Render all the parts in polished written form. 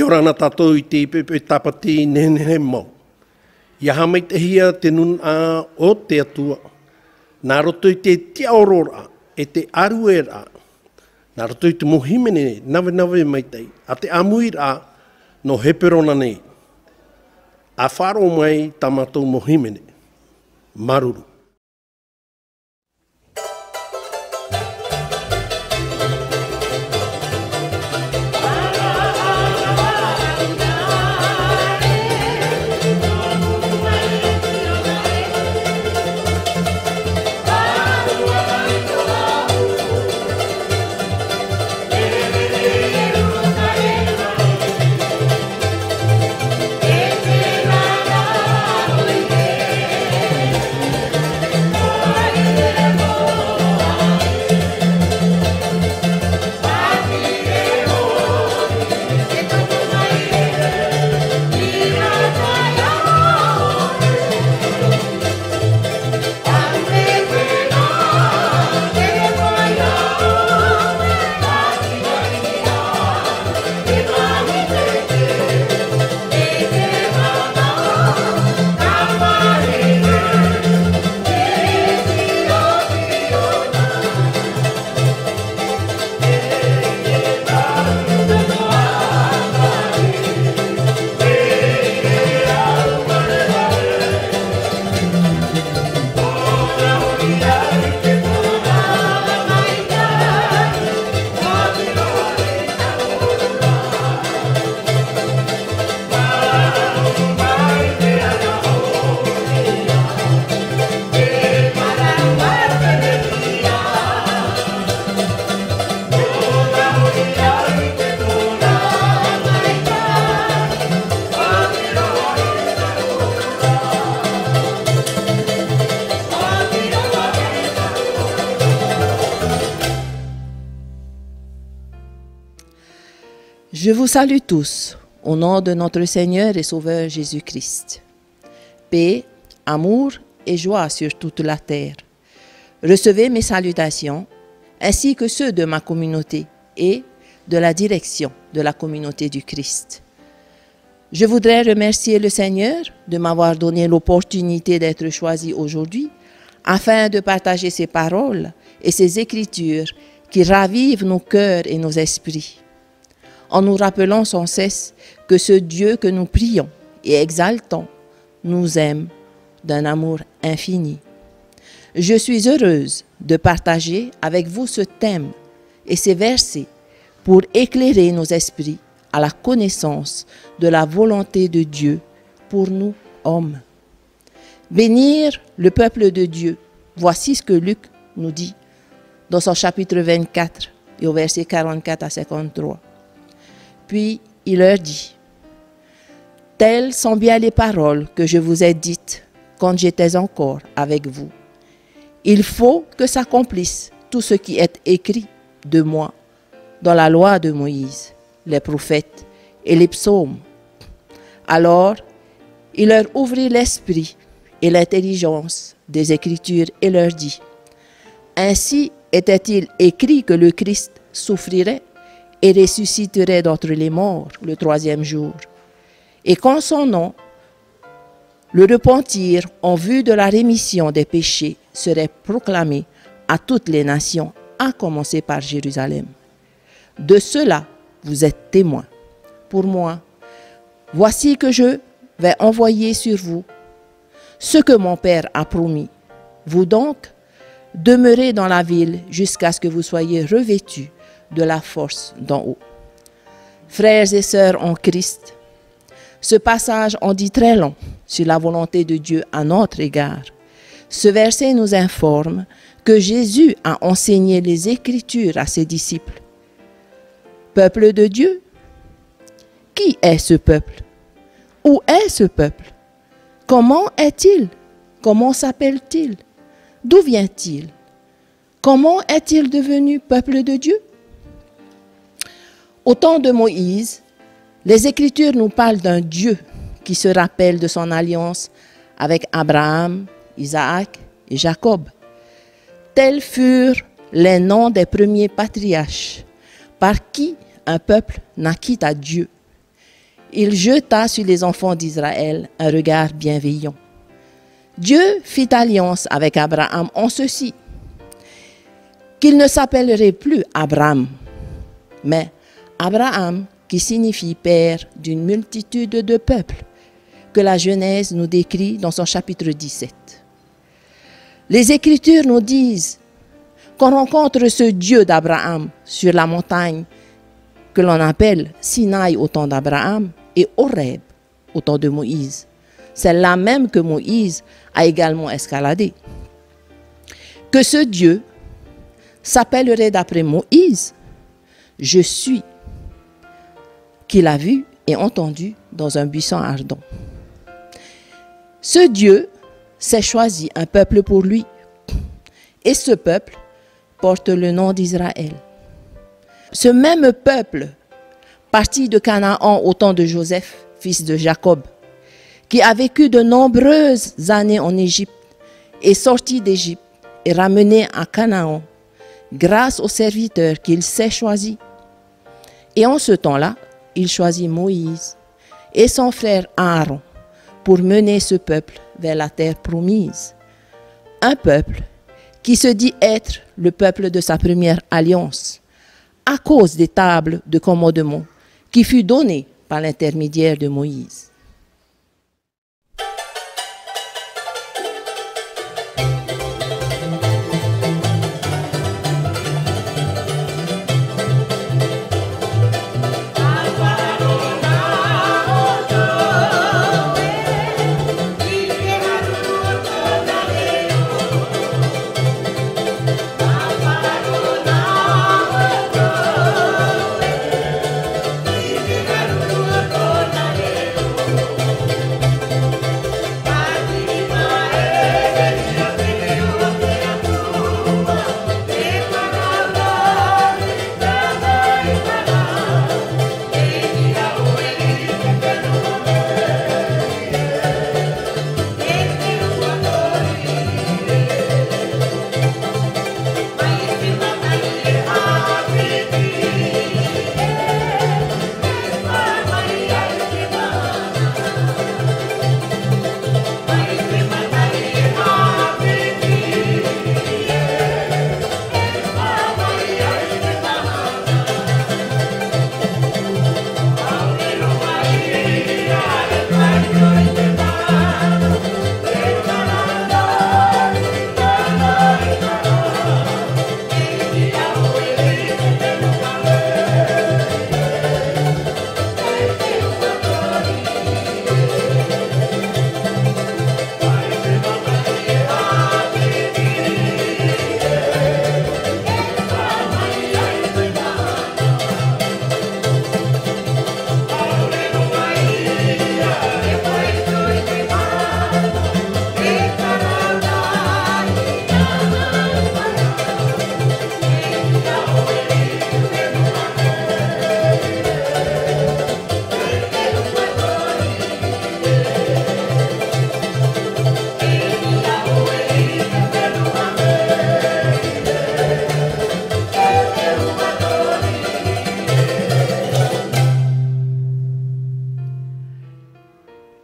rana tātou I te ipepe tapati nehe mau. Ia hamai te hia te nun a o te atua. Nā roto I te tiaorora, e te aruera. Nā roto I te mohimene, nawe mai tei. A te amuira, no heperona nei. A wharo mai tamatou mohimene. Maruru. Je vous salue tous, au nom de notre Seigneur et Sauveur Jésus-Christ. Paix, amour et joie sur toute la terre. Recevez mes salutations, ainsi que ceux de ma communauté et de la direction de la communauté du Christ. Je voudrais remercier le Seigneur de m'avoir donné l'opportunité d'être choisi aujourd'hui afin de partager ses paroles et ses écritures qui ravivent nos cœurs et nos esprits, en nous rappelant sans cesse que ce Dieu que nous prions et exaltons nous aime d'un amour infini. Je suis heureuse de partager avec vous ce thème et ces versets pour éclairer nos esprits à la connaissance de la volonté de Dieu pour nous, hommes. Bénir le peuple de Dieu, voici ce que Luc nous dit dans son chapitre 24 et au verset 44 à 53. Puis il leur dit, « Telles sont bien les paroles que je vous ai dites quand j'étais encore avec vous. Il faut que s'accomplisse tout ce qui est écrit de moi dans la loi de Moïse, les prophètes et les psaumes. » Alors, il leur ouvrit l'esprit et l'intelligence des Écritures et leur dit, « Ainsi était-il écrit que le Christ souffrirait et ressusciterait d'entre les morts le troisième jour, et qu'en son nom, le repentir en vue de la rémission des péchés serait proclamé à toutes les nations, à commencer par Jérusalem. De cela, vous êtes témoins. Pour moi, voici que je vais envoyer sur vous ce que mon Père a promis. Vous donc, demeurez dans la ville jusqu'à ce que vous soyez revêtus de la force d'en haut. » Frères et sœurs en Christ, ce passage en dit très long sur la volonté de Dieu à notre égard. Ce verset nous informe que Jésus a enseigné les Écritures à ses disciples. Peuple de Dieu, qui est ce peuple? Où est ce peuple? Comment est-il? Comment s'appelle-t-il? D'où vient-il? Comment est-il devenu peuple de Dieu? Au temps de Moïse, les Écritures nous parlent d'un Dieu qui se rappelle de son alliance avec Abraham, Isaac et Jacob. Tels furent les noms des premiers patriarches par qui un peuple naquit à Dieu. il jeta sur les enfants d'Israël un regard bienveillant. Dieu fit alliance avec Abraham en ceci, qu'il ne s'appellerait plus Abraham, mais Abraham, qui signifie père d'une multitude de peuples, que la Genèse nous décrit dans son chapitre 17. Les Écritures nous disent qu'on rencontre ce Dieu d'Abraham sur la montagne que l'on appelle Sinaï au temps d'Abraham et Horeb au temps de Moïse. Celle-là même que Moïse a également escaladée. Que ce Dieu s'appellerait d'après Moïse « Je suis », qu'il a vu et entendu dans un buisson ardent. Ce Dieu s'est choisi un peuple pour lui, et ce peuple porte le nom d'Israël. Ce même peuple, parti de Canaan au temps de Joseph, fils de Jacob, qui a vécu de nombreuses années en Égypte, est sorti d'Égypte et ramené à Canaan, grâce aux serviteurs qu'il s'est choisis. Et en ce temps-là, il choisit Moïse et son frère Aaron pour mener ce peuple vers la terre promise. Un peuple qui se dit être le peuple de sa première alliance, à cause des tables de commandement qui fut données par l'intermédiaire de Moïse.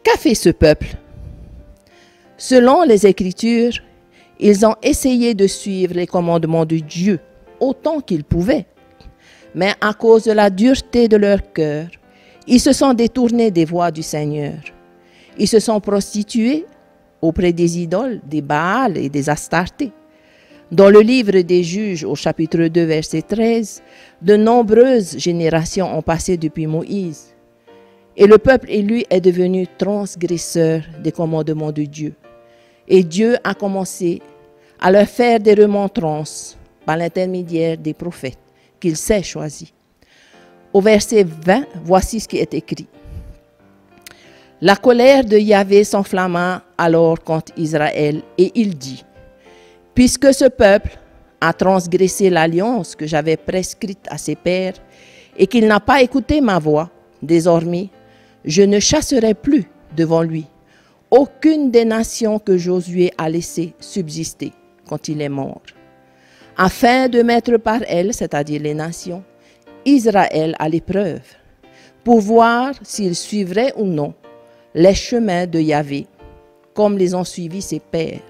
Qu'a fait ce peuple? Selon les Écritures, ils ont essayé de suivre les commandements de Dieu autant qu'ils pouvaient. Mais à cause de la dureté de leur cœur, ils se sont détournés des voies du Seigneur. Ils se sont prostitués auprès des idoles, des Baals et des Astartés. Dans le livre des Juges, au chapitre 2, verset 13, de nombreuses générations ont passé depuis Moïse. Et le peuple élu est devenu transgresseur des commandements de Dieu. Et Dieu a commencé à leur faire des remontrances par l'intermédiaire des prophètes qu'il s'est choisis. Au verset 20, voici ce qui est écrit. La colère de Yahvé s'enflamma alors contre Israël et il dit, « Puisque ce peuple a transgressé l'alliance que j'avais prescrite à ses pères et qu'il n'a pas écouté ma voix, désormais, je ne chasserai plus devant lui aucune des nations que Josué a laissées subsister quand il est mort, afin de mettre par elles, c'est-à-dire les nations, Israël à l'épreuve, pour voir s'ils suivraient ou non les chemins de Yahvé, comme les ont suivis ses pères.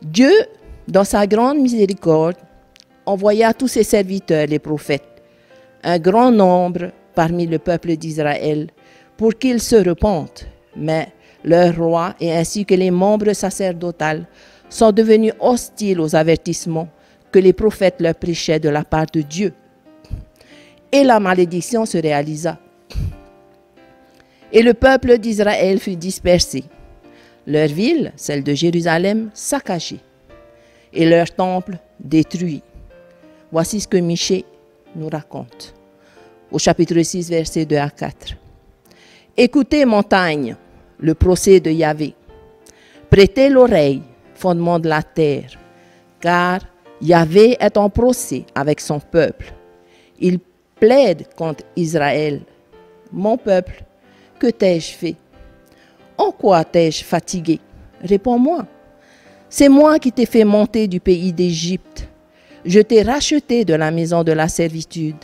Dieu, dans sa grande miséricorde, envoya tous ses serviteurs, les prophètes, un grand nombre parmi le peuple d'Israël, pour qu'ils se repentent. Mais leur roi et ainsi que les membres sacerdotaux sont devenus hostiles aux avertissements que les prophètes leur prêchaient de la part de Dieu. Et la malédiction se réalisa. Et le peuple d'Israël fut dispersé. Leur ville, celle de Jérusalem, saccagée, et leur temple détruit. Voici ce que Michée nous raconte, au chapitre 6, versets 2 à 4. Écoutez, montagne, le procès de Yahvé. Prêtez l'oreille, fondement de la terre, car Yahvé est en procès avec son peuple. Il plaide contre Israël. Mon peuple, que t'ai-je fait? En quoi t'ai-je fatigué? Réponds-moi. C'est moi qui t'ai fait monter du pays d'Égypte. Je t'ai racheté de la maison de la servitude.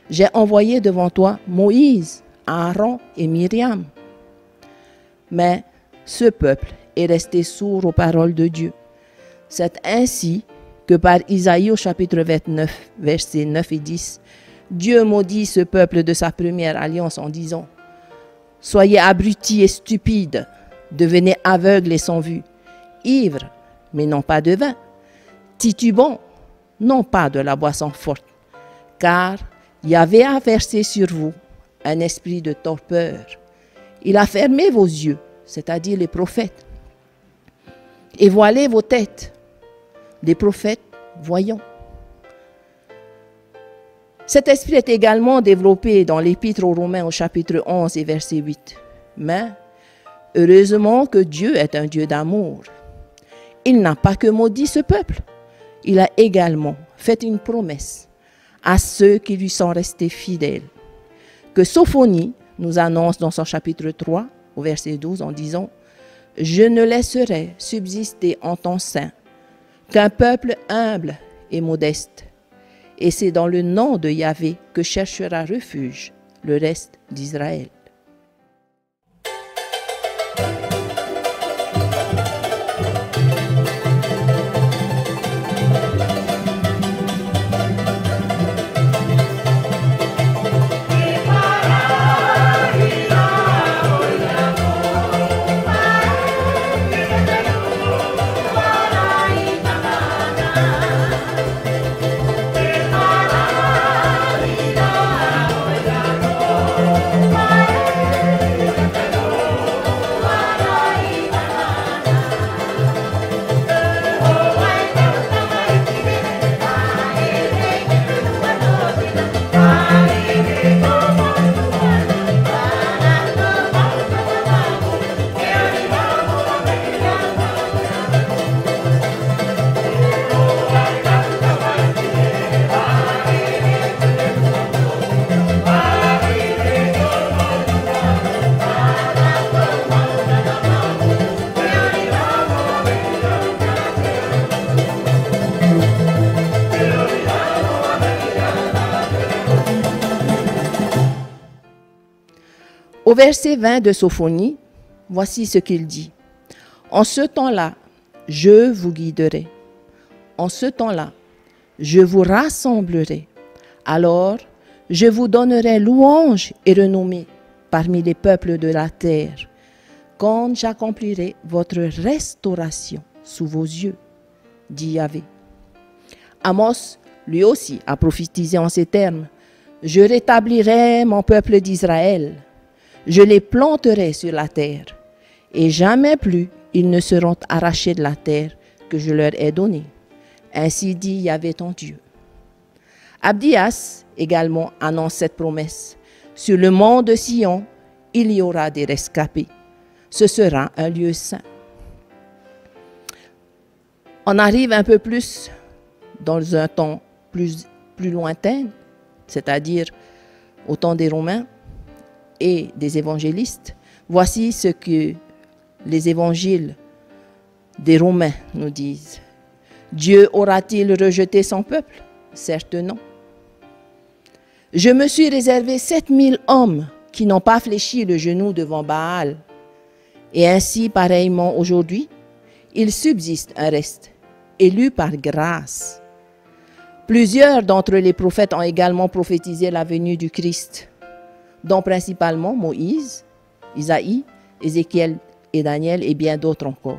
J'ai envoyé devant toi Moïse, Aaron et Myriam. Mais ce peuple est resté sourd aux paroles de Dieu. C'est ainsi que par Isaïe au chapitre 29, versets 9 et 10, Dieu maudit ce peuple de sa première alliance en disant: soyez abrutis et stupides, devenez aveugles et sans vue, ivres, mais non pas de vin, titubants, non pas de la boisson forte, car Yahvé a versé sur vous un esprit de torpeur. Il a fermé vos yeux, c'est-à-dire les prophètes, et voilé vos têtes, les prophètes voyants. Cet esprit est également développé dans l'Épître aux Romains au chapitre 11 et verset 8. Mais heureusement que Dieu est un Dieu d'amour. Il n'a pas que maudit ce peuple, il a également fait une promesse à ceux qui lui sont restés fidèles, que Sophonie nous annonce dans son chapitre 3 au verset 12 en disant: « Je ne laisserai subsister en ton sein qu'un peuple humble et modeste. Et c'est dans le nom de Yahvé que cherchera refuge le reste d'Israël. » Bye. Au verset 20 de Sophonie, voici ce qu'il dit. En ce temps-là, je vous guiderai. En ce temps-là, je vous rassemblerai. Alors, je vous donnerai louange et renommée parmi les peuples de la terre, quand j'accomplirai votre restauration sous vos yeux, dit Yahvé. Amos, lui aussi, a prophétisé en ces termes. Je rétablirai mon peuple d'Israël. Je les planterai sur la terre, et jamais plus ils ne seront arrachés de la terre que je leur ai donnée. Ainsi dit Yahvé ton Dieu. Abdias également annonce cette promesse. Sur le mont de Sion, il y aura des rescapés. Ce sera un lieu saint. On arrive un peu plus dans un temps plus lointain, c'est-à-dire au temps des Romains et des évangélistes. Voici ce que les évangiles des Romains nous disent. Dieu aura-t-il rejeté son peuple? Certes non. Je me suis réservé 7000 hommes qui n'ont pas fléchi le genou devant Baal. Et ainsi, pareillement aujourd'hui, il subsiste un reste, élu par grâce. Plusieurs d'entre les prophètes ont également prophétisé la venue du Christ, dont principalement Moïse, Isaïe, Ézéchiel et Daniel et bien d'autres encore.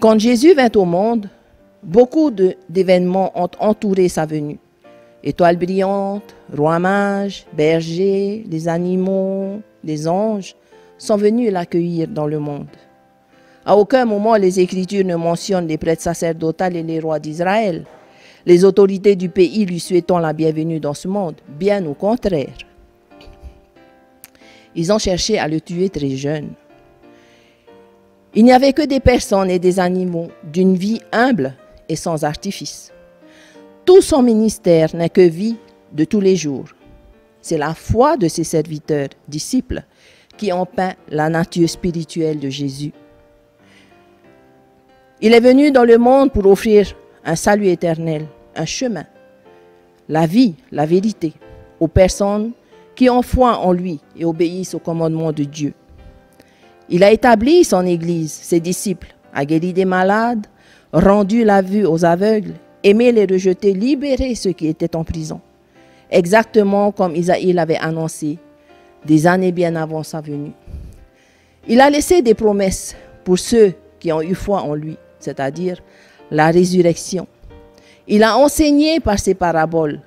Quand Jésus vint au monde, beaucoup d'événements ont entouré sa venue. Étoiles brillantes, rois mages, bergers, les animaux, les anges sont venus l'accueillir dans le monde. À aucun moment les Écritures ne mentionnent les prêtres sacerdotales et les rois d'Israël, les autorités du pays lui souhaitant la bienvenue dans ce monde, bien au contraire. Ils ont cherché à le tuer très jeune. Il n'y avait que des personnes et des animaux d'une vie humble et sans artifice. Tout son ministère n'est que vie de tous les jours. C'est la foi de ses serviteurs, disciples, qui ont peint la nature spirituelle de Jésus. Il est venu dans le monde pour offrir un salut éternel, un chemin, la vie, la vérité, aux personnes qui ont foi en lui et obéissent au commandement de Dieu. Il a établi son Église, ses disciples, a guéri des malades, rendu la vue aux aveugles, aimé les rejetés, libéré ceux qui étaient en prison. Exactement comme Isaïe l'avait annoncé des années bien avant sa venue. Il a laissé des promesses pour ceux qui ont eu foi en lui, c'est-à-dire la résurrection. Il a enseigné par ses paraboles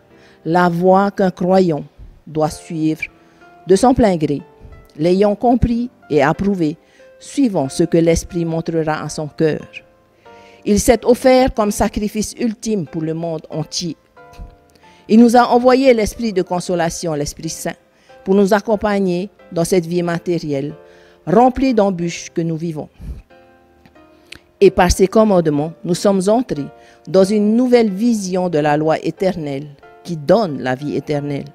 la voie qu'un croyant doit suivre de son plein gré. L'ayant compris et approuvé, suivant ce que l'Esprit montrera à son cœur. Il s'est offert comme sacrifice ultime pour le monde entier. Il nous a envoyé l'Esprit de consolation, l'Esprit Saint, pour nous accompagner dans cette vie matérielle, remplie d'embûches que nous vivons. Et par ces commandements, nous sommes entrés dans une nouvelle vision de la loi éternelle qui donne la vie éternelle.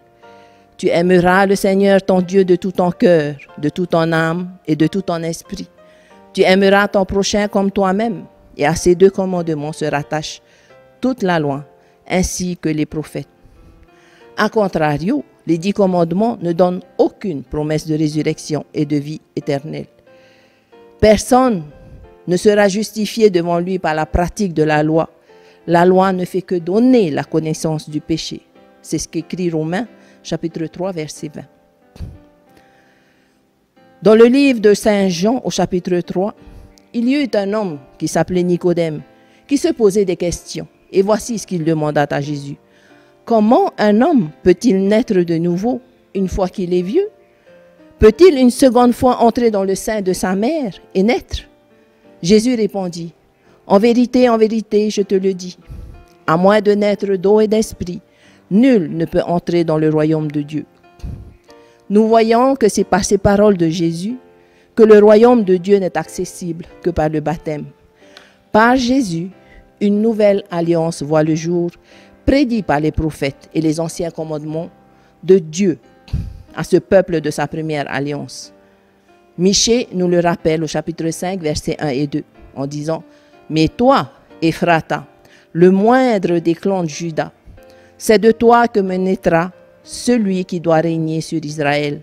Tu aimeras le Seigneur ton Dieu de tout ton cœur, de toute ton âme et de tout ton esprit. Tu aimeras ton prochain comme toi-même. Et à ces deux commandements se rattache toute la loi, ainsi que les prophètes. A contrario, les 10 commandements ne donnent aucune promesse de résurrection et de vie éternelle. Personne ne sera justifié devant lui par la pratique de la loi. La loi ne fait que donner la connaissance du péché. C'est ce qu'écrit Romains, chapitre 3, verset 20. Dans le livre de Saint Jean, au chapitre 3, il y eut un homme qui s'appelait Nicodème, qui se posait des questions. Et voici ce qu'il demanda à Jésus. Comment un homme peut-il naître de nouveau une fois qu'il est vieux? Peut-il une seconde fois entrer dans le sein de sa mère et naître? Jésus répondit, en vérité, je te le dis, à moins de naître d'eau et d'esprit, nul ne peut entrer dans le royaume de Dieu. Nous voyons que c'est par ces paroles de Jésus que le royaume de Dieu n'est accessible que par le baptême. Par Jésus, une nouvelle alliance voit le jour, prédit par les prophètes et les anciens commandements de Dieu à ce peuple de sa première alliance. Michée nous le rappelle au chapitre 5, versets 1 et 2, en disant « Mais toi, Ephrata, le moindre des clans de Juda, c'est de toi que me naîtra celui qui doit régner sur Israël.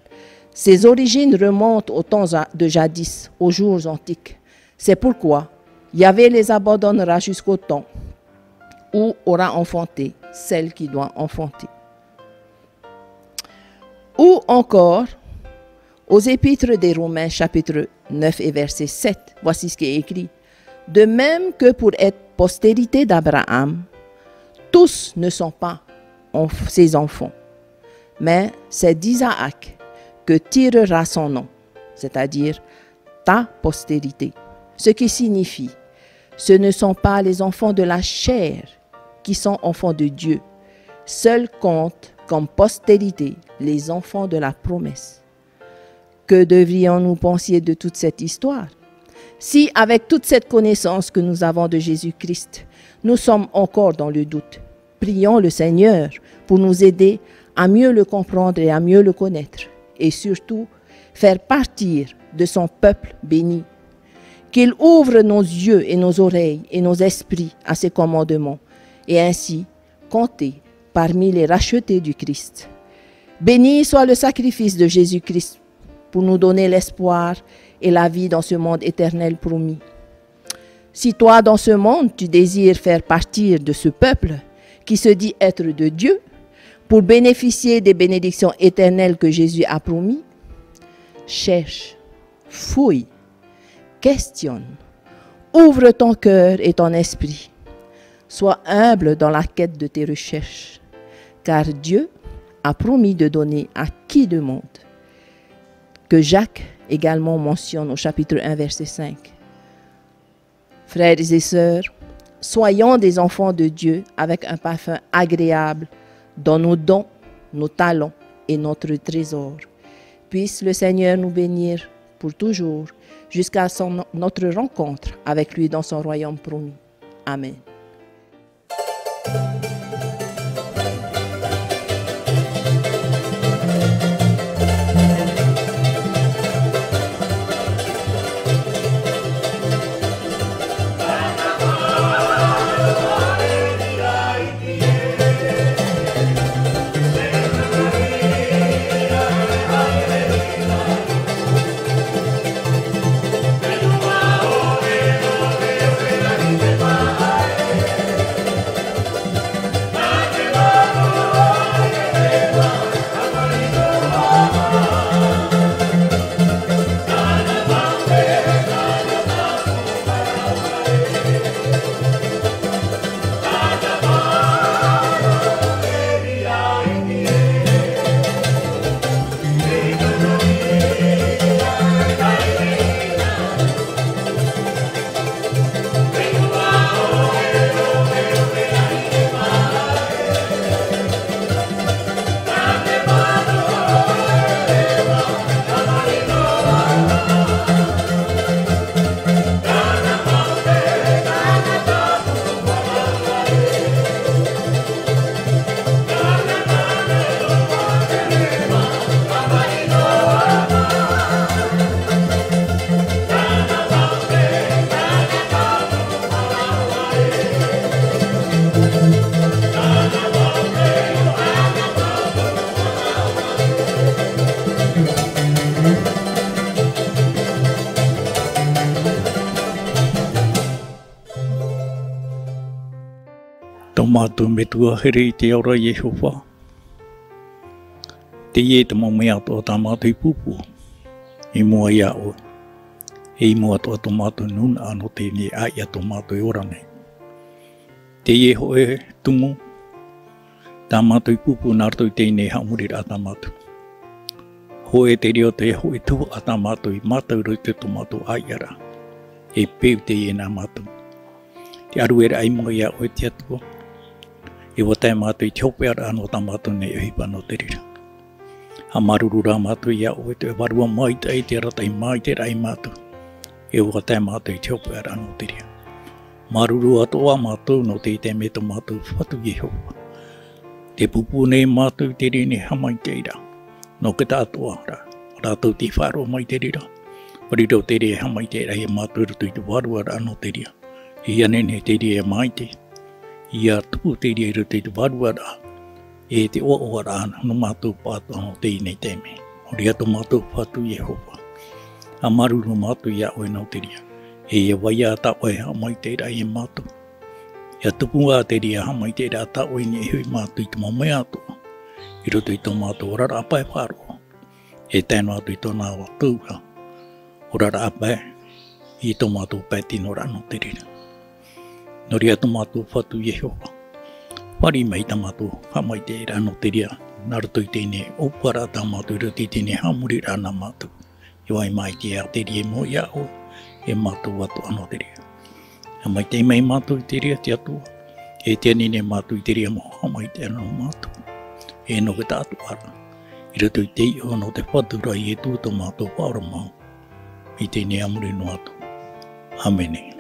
Ses origines remontent au temps de jadis, aux jours antiques. C'est pourquoi Yahvé les abandonnera jusqu'au temps où aura enfanté celle qui doit enfanter. » Ou encore, aux Épîtres des Romains, chapitre 9 et verset 7, voici ce qui est écrit. « De même que pour être postérité d'Abraham, tous ne sont pas ses enfants, mais c'est d'Isaac que tirera son nom, c'est-à-dire ta postérité. » Ce qui signifie, ce ne sont pas les enfants de la chair qui sont enfants de Dieu. Seuls comptent comme postérité les enfants de la promesse. Que devrions-nous penser de toute cette histoire? Si, avec toute cette connaissance que nous avons de Jésus-Christ, nous sommes encore dans le doute, prions le Seigneur pour nous aider à mieux le comprendre et à mieux le connaître, et surtout faire partir de son peuple béni. Qu'il ouvre nos yeux et nos oreilles et nos esprits à ses commandements, et ainsi compter parmi les rachetés du Christ. Béni soit le sacrifice de Jésus-Christ pour nous donner l'espoir et la vie dans ce monde éternel promis. Si toi, dans ce monde, tu désires faire partir de ce peuple qui se dit être de Dieu, pour bénéficier des bénédictions éternelles que Jésus a promis, cherche, fouille, questionne, ouvre ton cœur et ton esprit. Sois humble dans la quête de tes recherches, car Dieu a promis de donner à qui demande, que Jacques également mentionne au chapitre 1, verset 5. Frères et sœurs, soyons des enfants de Dieu avec un parfum agréable dans nos dons, nos talents et notre trésor. Puisse le Seigneur nous bénir pour toujours, jusqu'à notre rencontre avec lui dans son royaume promis. Amen. mātou me tua here I te aura Yehova. Te ie te mau mea toa tā mātou I pupu. I mua ia o. E I mua toa tō mātou nuna anō tēnei aia tō mātou I ora nei. Te ie ho e tungo. Tā mātou I pupu nārtou tēnei haumuri rā tā mātou. Ho e te reo te ho e tuho a tā mātou I mātou rute tō mātou aia rā. E peu te ie nā mātou. Te aru e ai mua ia o e te atua. E watai mātou I te hope ara anō tā mātou nei e hipa no te rira. Ha maruru rā mātou ia o e te warua mai tai te ratai mai te rai mātou. E watai mātou I te hope ara anō te rira. Maruru atoa mātou no te te me tō mātou whatu Yehova. Te pupu nei mātou te rene hamai te ira. No ke tātoa rā. Rātou te whāro mai te rira. Pariro te re hamai te rai e mātou rutu I te warua rā no te rira. I anene te re mai te. I a tupu te re rutu I te warua rā. E te oa rā no mātou pātua no te inei te me. Ori ato mātou whatu Yehova. A maruru mātou ia oe no te rira. E waia ta oe hamai te rai e mātou. Ia tupu a te ria hamai te rai ta oe ni e hui mātou I te mamai atua. I roto I tō mātou orara apai whāroa. E tēnu atu I tō nā wātūra. Orara apai I tō mātou pētino rano te rira. Nori atu mātou whatu Yehova. Wari mai ta mātou hamai te rano te rira. Naruto I tēne opara ta mātou roti tēne hamuri rana mātou. I wai mai te a te rie mo ia o. E mātou watu anō te rea. Hamai te mai mātou I te rea te atua. E te anine mātou I te rea mo hamai te anō mātou. E no ke tātu ara. I rato I te I o no te whatura I e tū tō mātou whaora mau. I te ne amuri no atu. Amene.